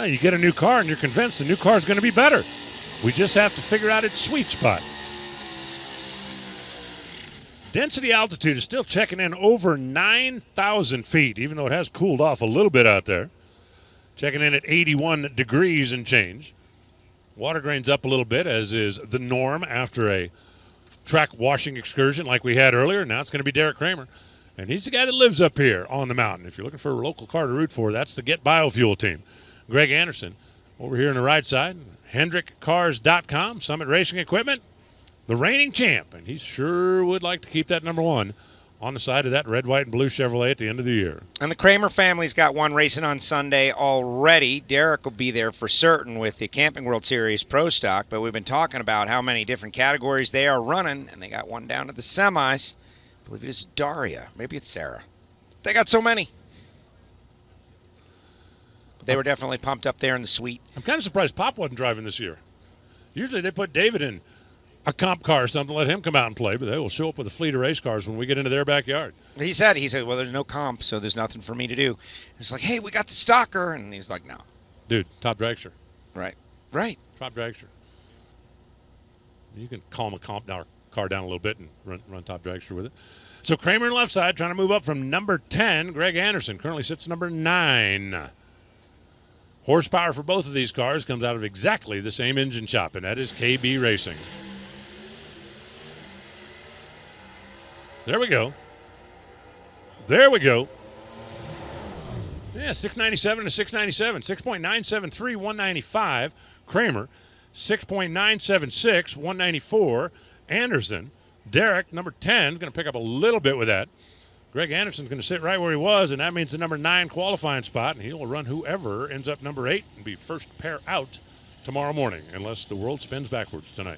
You get a new car and you're convinced the new car is going to be better. We just have to figure out its sweet spot. Density altitude is still checking in over 9,000 feet, even though it has cooled off a little bit out there. Checking in at 81 degrees and change. Water grain's up a little bit, as is the norm after a track washing excursion like we had earlier. Now it's going to be Deric Kramer. And he's the guy that lives up here on the mountain. If you're looking for a local car to root for, that's the Get Biofuel team. Greg Anderson over here on the right side. HendrickCars.com, Summit Racing Equipment, the reigning champ. And he sure would like to keep that number one on the side of that red, white, and blue Chevrolet at the end of the year. And the Kramer family's got one racing on Sunday already. Deric will be there for certain with the Camping World Series Pro Stock, but we've been talking about how many different categories they are running, and they got one down at the semis. I believe it is Daria. Maybe it's Sarah. They got so many. But they were definitely pumped up there in the suite. I'm kind of surprised Pop wasn't driving this year. Usually they put David in a comp car or something, let him come out and play, but they will show up with a fleet of race cars when we get into their backyard. He said, well, there's no comp, so there's nothing for me to do. It's like, hey, we got the stalker. And he's like, no. Dude, top dragster. Right. Top dragster. You can calm a comp car down a little bit and run top dragster with it. So Kramer on the left side trying to move up from number 10. Greg Anderson currently sits number 9. Horsepower for both of these cars comes out of exactly the same engine shop, and that is KB Racing. There we go. Yeah, 697 to 697. 6.973, 195. Kramer, 6.976, 194. Anderson. Deric, number 10, is going to pick up a little bit with that. Greg Anderson's going to sit right where he was, and that means the number 9 qualifying spot, and he will run whoever ends up number 8 and be first pair out tomorrow morning, unless the world spins backwards tonight.